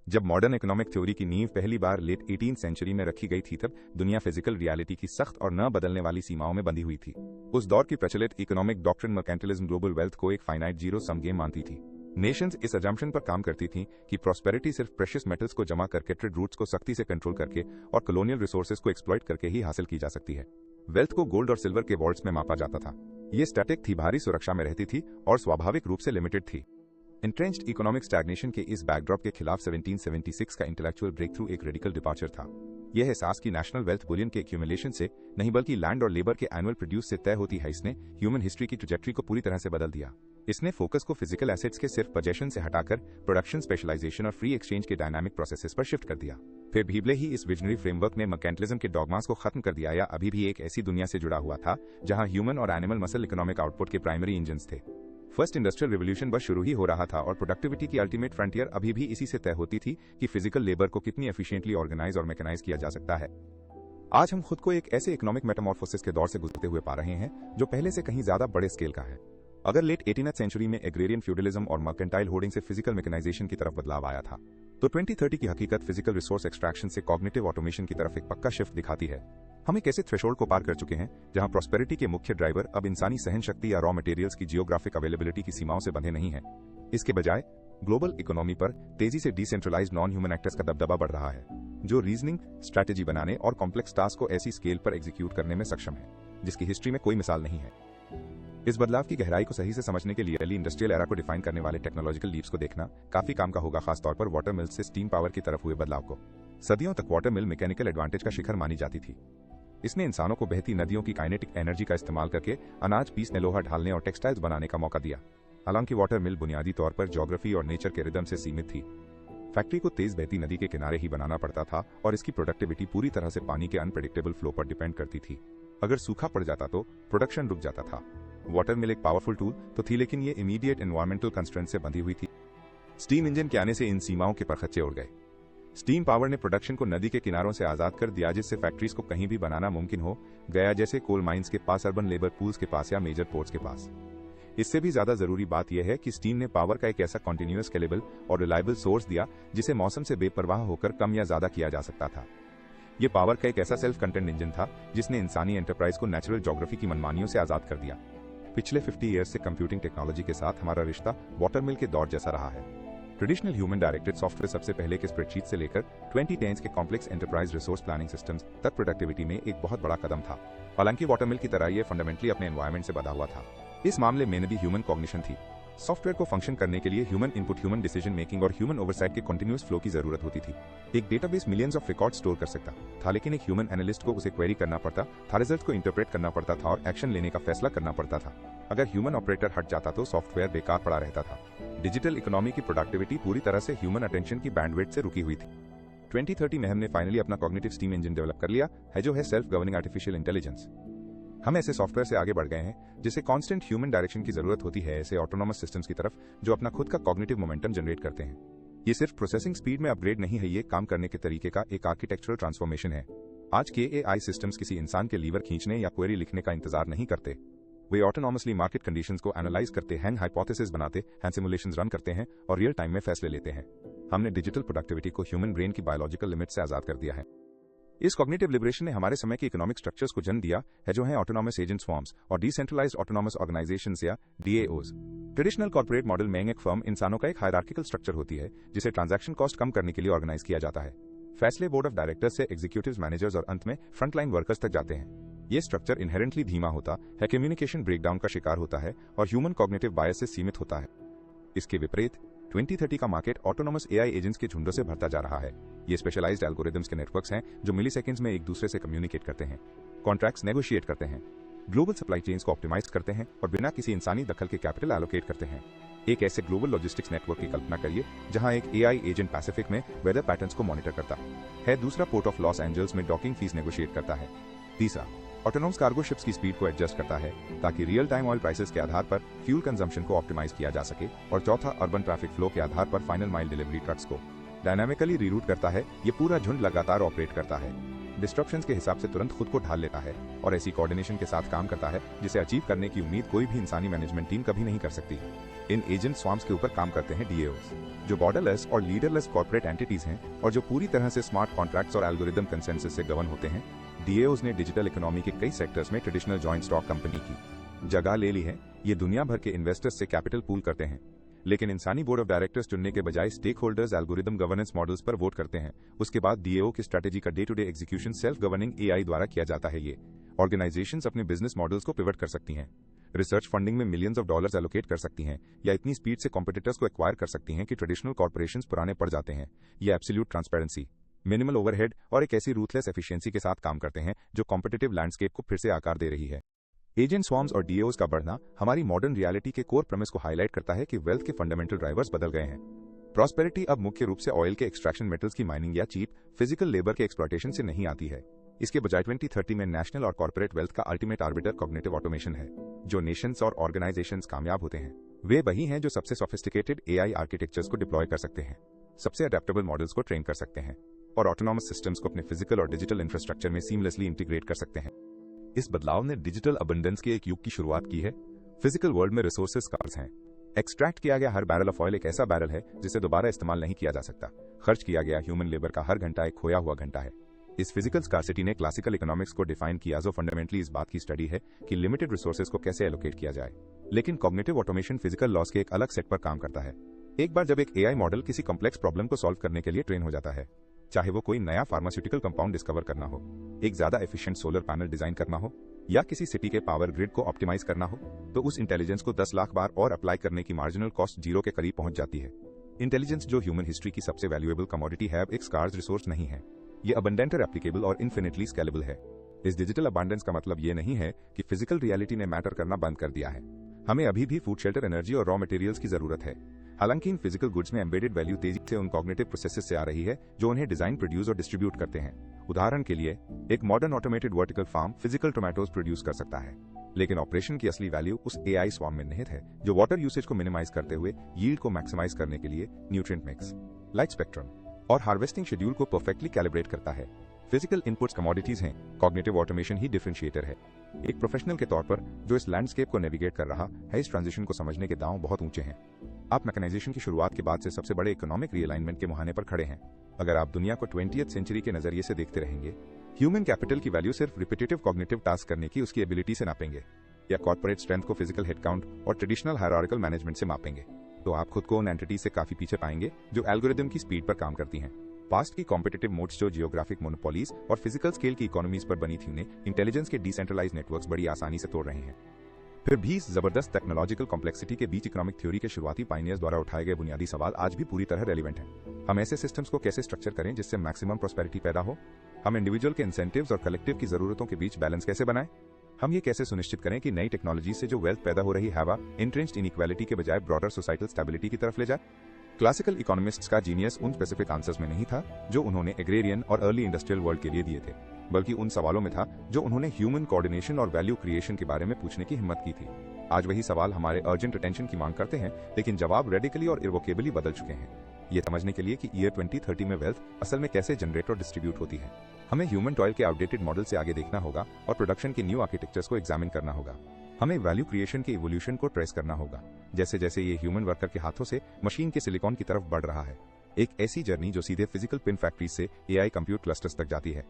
जब modern economic theory की नींव पहली बार लेट 18th सेंचुरी में रखी गई थी तब दुनिया फिजिकल रियलिटी की सख्त और न बदलने वाली सीमाओं में बंधी हुई थी। उस दौर की प्रचलित economic doctrine mercantilism global wealth को एक फाइनाइट जीरो सम गेम मानती थी। नेशंस इस अजम्पशन पर काम करती थीं कि प्रॉस्पेरिटी सिर्फ प्रेशियस मेटल्स को जमा करके ट्रेड रूट्स को सख्ती से कंट्रोल करके और कॉलोनियल रिसोर्सेज को एक्सप्लॉइट करके ही हासिल की जा सकती है। वेल्थ को गोल्ड और सिल्वर के वॉल्ट्स में मापा जाता था। ये स्टैटिक थी, भारी सुरक्षा में रहती थी और स्वाभाविक रूप से लिमिटेड थी। इंट्रेंच्ड इकोनॉमिक स्टैग्नेशन के इस बैकड्रॉप के खिलाफ 1776 का इंटेलेक्चुअल ब्रेक थ्रू एक रेडिकल डिपार्चर था। यह एहसास की नेशनल वेल्थ बुलियन के एक्यूमुलेशन से नहीं बल्कि लैंड और लेबर के एनुअल प्रोड्यूस से तय होती है। इसने ह्यूमन हिस्ट्री की ट्रैजेक्टरी को पूरी तरह से बदल दिया। इसने फोकस को फिजिकल एसेट्स के सिर्फ पोजेशन से हटाकर प्रोडक्शन, स्पेशलाइजेशन और फ्री एक्सचेंज के डायनामिक प्रोसेसेस पर शिफ्ट कर दिया। फिर भीबले ही इस विजनरी फ्रेमवर्क ने मर्केंटिलिज्म के डॉगमास को खत्म कर दिया या अभी भी एक ऐसी दुनिया से जुड़ा हुआ था जहां ह्यूमन और एनिमल मसल इकोनॉमिक आउटपुट के प्राइमरी इंजन्स थे। फर्स्ट इंडस्ट्रियल रिवोल्यूशन बस शुरू ही हो रहा था और प्रोडक्टिविटी की अल्टीमेट फ्रंटियर अभी भी इसी से तय होती थी कि फिजिकल लेबर को कितनी एफिशिएंटली ऑर्गेनाइज और मैकेनाइज किया जा सकता है। आज हम खुद को एक ऐसे इकोनॉमिक मेटामॉर्फोसिस के दौर से गुजरते हुए पा रहे हैं जो पहले से कहीं ज्यादा बड़े स्केल का है। अगर लेट 18th सेंचुरी में एग्रेरियन फ्यूडलिज्म और मर्केंटाइल होर्डिंग से फिजिकल मैकेनाइजेशन की तरफ बदलाव आया था, तो 2030 की हकीकत फिजिकल रिसोर्स एक्सट्रैक्शन से कॉग्निटिव ऑटोमेशन की तरफ एक पक्का शिफ्ट दिखाती है। हम एक ऐसे थ्रेशोल्ड को पार कर चुके हैं जहां प्रॉस्पेरिटी के मुख्य ड्राइवर अब इंसानी सहन शक्ति या रॉ मटेरियल्स की जियोग्राफिक अवेलेबिलिटी की सीमाओं से बंधे नहीं है। इसके बजाय ग्लोबल इकोनॉमी पर तेजी से डिसेंट्रलाइज्ड नॉन ह्यूमन एक्टर्स का दबदबा बढ़ रहा है, जो रीजनिंग, स्ट्रैटेजी बनाने और कॉम्प्लेक्स टास्क को ऐसी स्केल पर एग्जीक्यूट करने में सक्षम है जिसकी हिस्ट्री में कोई मिसाल नहीं है। इस बदलाव की गहराई को सही से समझने के लिए अर्ली इंडस्ट्रियल एरा को डिफाइन करने वाले टेक्नोलॉजिकल लीप्स को देखना काफी काम का होगा, खासतौर पर वाटर मिल्स से स्टीम पावर की तरफ हुए बदलाव को। सदियों तक वाटर मिल मैकेनिकल एडवांटेज का शिखर मानी जाती थी। इसने इंसानों को बहती नदियों की काइनेटिक एनर्जी का इस्तेमाल करके अनाज पीसने, लोहा ढालने और टेक्सटाइल्स बनाने का मौका दिया। हालांकि वाटर मिल बुनियादी तौर पर ज्योग्राफी और नेचर के रिदम से सीमित थी। फैक्ट्री को तेज बहती नदी के किनारे ही बनाना पड़ता था और इसकी प्रोडक्टिविटी पूरी तरह से पानी के अनप्रेडिक्टेबल फ्लो पर डिपेंड करती थी। अगर सूखा पड़ जाता तो प्रोडक्शन रुक जाता था। वाटर मिल एक पावरफुल टूल तो थी, लेकिन ये इमीडिएट एनवायरमेंटल कंस्ट्रेंट से बंधी हुई थी। स्टीम इंजन के आने से इन सीमाओं के परखच्चे उड़ गए। स्टीम पावर ने प्रोडक्शन को नदी के किनारों से आजाद कर दिया, जिससे फैक्ट्रीज को कहीं भी बनाना मुमकिन हो गया, जैसे कोल माइंस के पास, अर्बन लेबर पूल्स के पास या मेजर पोर्ट्स के पास। इससे भी ज्यादा जरूरी बात यह है कि स्टीम ने पावर का एक ऐसा कॉन्टिन्यूअस, स्केलेबल और रिलायबल सोर्स दिया जिसे मौसम से बेपरवाह होकर कम या ज्यादा किया जा सकता था। यह पावर का एक ऐसा सेल्फ कंटेंट इंजन था जिसने इंसानी एंटरप्राइज को नेचुरल ज्योग्राफी की मनमानियों से आजाद कर दिया। पिछले 50 ईयर्स से कंप्यूटिंग टेक्नोलॉजी के साथ हमारा रिश्ता वाटर मिल के दौर जैसा रहा है। ट्रेडिशनल ह्यूमन डायरेक्टेड सॉफ्टवेयर सबसे पहले के स्प्रेडशीट से लेकर 2010s के complex enterprise resource planning systems तक प्रोडक्टिविटी में एक बहुत बड़ा कदम था। हालांकि वाटर मिल की तरह यह फंडामेंटली अपने एनवायरमेंट से बंधा हुआ था। इस मामले में भी ह्यूमन कॉग्निशन थी। सॉफ्टवेयर को फंक्शन करने के लिए human input, human decision making और ह्यूमन ओवरसाइट के कंटिन्यूअस फ्लो की जरूरत होती थी। एक database millions of record store कर सकता था, लेकिन एक ह्यूमन एनालिस्ट को उसे क्वेरी करना पड़ता था, रिजल्ट को इंटरप्रेट करना पड़ता था और एक्शन लेने का फैसला करना पड़ता था। अगर ह्यूमन ऑपरेटर हट जाता तो सॉफ्टवेयर बेकार पड़ा रहता था। डिजिटल इकोनॉमी की प्रोडक्टिविटी पूरी तरह से ह्यूमन अटेंशन की बैंडविड्थ से रुकी हुई थी। 2030 में हमने फाइनली अपना कॉग्निटिव स्टीम इंजन डेवलप कर लिया है, जो है सेल्फ गवर्निंग आर्टिफिशियल इंटेलिजेंस। हम ऐसे सॉफ्टवेयर से आगे बढ़ गए हैं जिसे कांस्टेंट ह्यूमन डायरेक्शन की जरूरत होती है, ऐसे ऑटोनॉमस सिस्टम्स की तरफ जो अपना खुद का कॉग्निटिव मोमेंटम जनरेट करते हैं। ये सिर्फ प्रोसेसिंग स्पीड में अपग्रेड नहीं है, ये काम करने के तरीके का एक आर्किटेक्चरल ट्रांसफॉर्मेशन है। आज के एआई सिस्टम्स किसी इंसान के लीवर खींचने या क्वेरी लिखने का इंतजार नहीं करते। वे ऑटोनॉमसली मार्केट कंडीशंस को एनालाइज करते हैं, हाइपोथेसिस बनाते हैं, सिमुलेशंस रन करते हैं और रियल टाइम में फैसले लेते हैं। हमने डिजिटल प्रोडक्टिविटी को ह्यूमन ब्रेन की बायोलॉजिकल लिमिट से आजाद कर दिया है। इस कॉग्निटिव लिबरेशन ने हमारे समय के इकोनॉमिक स्ट्रक्चर्स को जन्म दिया है, जो हैं ऑटोनॉमस एजेंट फॉर्म्स और डिसेंट्रलाइज्ड ऑटोनॉमस ऑर्गेनाइजेशंस या डीएओज। ट्रेडिशनल कॉर्पोरेट मॉडल में एक फर्म इंसानों का एक हायरार्किकल स्ट्रक्चर होती है जिसे ट्रांजैक्शन कॉस्ट कम करने के लिए ऑर्गेनाइज किया जाता है। फैसले बोर्ड ऑफ डायरेक्टर्स से एग्जीक्यूटिव्स, मैनेजर्स और अंत में फ्रंटलाइन वर्कर्स तक जाते हैं। ये स्ट्रक्चर इनहेरेंटली धीमा होता है, कम्युनिकेशन ब्रेकडाउन का शिकार होता है और ह्यूमन कॉग्निटिव बायस से सीमित होता है। इसके विपरीत 2030 का मार्केट ऑटोनॉमस एआई एजेंट्स के झुंडों से भरता जा रहा है। ये स्पेशलाइज्ड एल्गोरिदम्स के नेटवर्क्स हैं जो मिलीसेकंड्स में एक दूसरे से कम्युनिकेट करते हैं, कॉन्ट्रैक्ट्स नेगोशिएट करते हैं, ग्लोबल सप्लाई चेन्स को ऑप्टिमाइज करते हैं और बिना किसी इंसानी दखल के कैपिटल एलोकेट करते हैं। एक ऐसे ग्लोबल लॉजिस्टिक्स नेटवर्क की कल्पना करिए जहां एक एआई एजेंट पैसिफिक में वेदर पैटर्न्स को मॉनिटर करता है, दूसरा पोर्ट ऑफ लॉस एंजल्स में डॉकिंग फीस नेगोशिएट करता है, तीसरा ऑटोनॉमस कार्गो शिप्स की स्पीड को एडजस्ट करता है ताकि रियल टाइम ऑयल प्राइसेस के आधार पर फ्यूल कंजम्पशन को ऑप्टिमाइज किया जा सके, और चौथा अर्बन ट्रैफिक फ्लो के आधार पर फाइनल माइल डिलीवरी ट्रक्स को डायनामिकली रीरूट करता है। ये पूरा झुंड लगातार ऑपरेट करता है। डिस्ट्रप्शंस के हिसाब से तुरंत खुद को ढाल लेता है और ऐसी कोऑर्डिनेशन के साथ काम करता है जिसे अचीव करने की उम्मीद कोई भी इंसानी मैनेजमेंट टीम कभी नहीं कर सकती। इन एजेंट स्वाम्स के ऊपर काम करते हैं डीएओस, जो बॉर्डरलेस और लीडरलेस कॉर्पोरेट एंटिटीज हैं और जो पूरी तरह से स्मार्ट कॉन्ट्रैक्ट्स और एल्गोरिदम कंसेंसस से गवर्न होते हैं। डीएओस ने डिजिटल इकोनॉमी के कई सेक्टर्स में ट्रेडिशनल जॉइंट स्टॉक कंपनी की जगह ले ली है। ये दुनिया भर के इन्वेस्टर्स से कैपिटल पूल करते हैं, लेकिन इंसानी बोर्ड ऑफ डायरेक्टर्स चुनने के बजाय stake holders algorithm governance models पर वोट करते हैं। उसके बाद डीएओ की स्ट्रेटेजी का day to day execution self governing AI द्वारा किया जाता है। ये ऑर्गेनाइजेशंस अपने बिजनेस मॉडल्स को पिवट कर सकती हैं, रिसर्च फंडिंग में मिलियंस ऑफ डॉलर्स एलोकेट कर सकती हैं या इतनी स्पीड से कॉम्पिटिटर्स को एक्वायर कर सकती हैं कि ट्रेडिशनल कॉर्पोरेशंस पुराने पड़ जाते हैं। ये एब्सोल्यूट ट्रांसपेरेंसी, मिनिमल ओवरहेड और एक ऐसी रूथलेस एफिशिएंसी के साथ काम करते हैं जो कॉम्पिटिटिव लैंडस्केप को फिर से आकार दे रही है। एजेंट स्वार्म्स और डीएओस का बढ़ना हमारी मॉडर्न रियलिटी के कोर प्रमिस को हाईलाइट करता है कि वेल्थ के फंडामेंटल ड्राइवर्स बदल गए हैं। प्रॉस्पेरिटी अब मुख्य रूप से ऑयल के एक्सट्रैक्शन, मेटल्स की माइनिंग या चीप फिजिकल लेबर के एक्सप्लॉयटेशन से नहीं आती है। इसके बजाय 2030 में नेशनल और कॉर्पोरेट वेल्थ का अल्टीमेट आर्बिटर कॉग्निटिव ऑटोमेशन है। जो नेशंस और ऑर्गेनाइजेशंस कामयाब होते हैं वे वही हैं जो सबसे सोफिस्टिकेटेड एआई आर्किटेक्चर्स को डिप्लॉय कर सकते हैं, सबसे अडेप्टेबल मॉडल्स को ट्रेन कर सकते हैं और ऑटोनॉमस सिस्टम्स को अपने फिजिकल और डिजिटल इंफ्रास्ट्रक्चर में सीमलेसली इंटीग्रेट कर सकते हैं। इस बदलाव ने डिजिटल अबंडेंस के एक युग की शुरुआत की है। फिजिकल वर्ल्ड में रिसोर्सेज स्कार्स हैं। एक्सट्रैक्ट किया गया हर बैरल ऑफ ऑयल एक ऐसा बैरल है जिसे दोबारा इस्तेमाल नहीं किया जा सकता। खर्च किया गया ह्यूमन लेबर का हर घंटा एक खोया हुआ घंटा है। इस फिजिकल स्कार्सिटी ने क्लासिकल इकोनॉमिक्स को डिफाइन किया, जो फंडामेंटली इस बात की स्टडी है कि लिमिटेड रिसोर्सेज को कैसे एलोकेट किया जाए। लेकिन कॉग्निटिव ऑटोमेशन फिजिकल लॉस के एक अलग सेट पर काम करता है। एक बार जब एक एआई मॉडल किसी कॉम्प्लेक्स प्रॉब्लम को सॉल्व करने के लिए ट्रेन हो जाता है, चाहे वो कोई नया फार्मास्यूटिकल कंपाउंड डिस्कवर करना हो, एक ज्यादा एफिशिएंट सोलर पैनल डिजाइन करना हो या किसी सिटी के पावर ग्रिड को ऑप्टिमाइज करना हो, तो उस इंटेलिजेंस को 10 लाख बार और अप्लाई करने की मार्जिनल कॉस्ट जीरो के करीब पहुंच जाती है। इंटेलिजेंस, जो ह्यूमन हिस्ट्री की सबसे वैल्यूएबल कमोडिटी है, एक स्कार्स रिसोर्स नहीं है। ये अबंडेंट और एप्लीकेबल और इन्फिनिटली स्केलेबल है। इस डिजिटल अबंडेंस का मतलब ये नहीं है कि फिजिकल रियलिटी ने मैटर करना बंद कर दिया है। हमें अभी भी फूड, शेल्टर, एनर्जी और रॉ मटेरियल्स की जरूरत है। हालांकि इन फिजिकल गुड्स में एम्बेडेड वैल्यू तेजी से उन कॉग्निटिव प्रोसेसेस से आ रही है जो उन्हें डिजाइन, प्रोड्यूस और डिस्ट्रीब्यूट करते हैं। उदाहरण के लिए, एक modern automated vertical farm physical tomatoes produce कर सकता है, लेकिन ऑपरेशन की असली वैल्यू उस एआई स्वार्म में निहित है जो वाटर यूसेज को मिनिमाइज करते हुए यील्ड को मैक्सिमाइज करने के लिए न्यूट्रिएंट मिक्स, लाइट स्पेक्ट्रम और हार्वेस्टिंग शेड्यूल को परफेक्टली कैलिब्रेट करता है। फिजिकल इनपुट्स कमोडिटीज हैं, कॉग्निटिव ऑटोमेशन ही डिफरेंशिएटर है। एक प्रोफेशनल के तौर पर जो इस लैंडस्केप को नेविगेट कर रहा है, इस ट्रांजिशन को समझने के दांव बहुत ऊंचे हैं। आप मैकेनाइजेशन की शुरुआत के बाद से सबसे बड़े इकोनॉमिक रीअलाइनमेंट के मुहाने पर खड़े हैं। अगर आप दुनिया को 20th सेंचुरी के नजरिए से देखते रहेंगे, ह्यूमन कैपिटल की वैल्यू सिर्फ रिपीटेटिव कॉग्निटिव टास्क करने की उसकी एबिलिटी से नापेंगे या कॉर्पोरेट स्ट्रेंथ को फिजिकल हेडकाउंट और ट्रेडिशनल हायरार्किकल मैनेजमेंट से मापेंगे, तो आप खुद को उन एंटिटीज से काफी पीछे पाएंगे जो एल्गोरिदम की स्पीड पर काम करती हैं। पास्ट की कॉम्पिटिटिव मोड्स जो जियोग्राफिक मोनोपोलीज और फिजिकल स्केल की इकोनॉमीज पर बनी थी, उन्हें इंटेलिजेंस के डिसेंट्रलाइज नेटवर्क्स बड़ी आसानी से तोड़ रहे हैं। फिर भी इस जबरदस्त टेक्नोलॉजिकल कॉम्प्लेक्सिटी के बीच इकोनॉमिक थ्योरी के शुरुआती पायनियर्स द्वारा उठाए गए बुनियादी सवाल आज भी पूरी तरह रेलिवेंट हैं। हम ऐसे सिस्टम्स को कैसे स्ट्रक्चर करें जिससे मैक्सिमम प्रॉस्पेरिटी पैदा हो? हम इंडिविजुअल के इंसेंटिव्स और कलेक्टिव की जरूरतों के बीच बैलेंस कैसे बनाएं? हम ये कैसे सुनिश्चित करें कि नई टेक्नोलॉजी से जो वेल्थ पैदा हो रही है, वह इंट्रेंच्ड इनइक्वालिटी के बजाय ब्रॉडर सोसाइटल स्टेबिलिटी की तरफ ले जाए? क्लासिकल इकोनॉमिस्ट्स का जीनियस उन स्पेसिफिक आंसर्स में नहीं था जो उन्होंने एग्रेरियन और अर्ली इंडस्ट्रियल वर्ल्ड के लिए दिए थे, बल्कि उन सवालों में था जो उन्होंने ह्यूमन कोऑर्डिनेशन और वैल्यू क्रिएशन के बारे में पूछने की हिम्मत की थी। आज वही सवाल हमारे अर्जेंट अटेंशन की मांग करते हैं, लेकिन जवाब रेडिकली और इरवोकेबली बदल चुके हैं। ये समझने के लिए कि ईयर 2030 में वेल्थ असल में कैसे जनरेट और डिस्ट्रीब्यूट होती है, हमें ह्यूमन टॉयल के आउटडेटेड मॉडल से आगे देखना होगा और प्रोडक्शन के न्यू आर्किटेक्चर्स को एग्जामिन करना होगा। हमें वैल्यू क्रिएशन के इवोल्यूशन को ट्रेस करना होगा, जैसे जैसे ये ह्यूमन वर्कर के हाथों से मशीन के सिलिकॉन की तरफ बढ़ रहा है। एक ऐसी जर्नी जो सीधे फिजिकल पिन फैक्ट्री से एआई कंप्यूट क्लस्टर्स तक जाती है।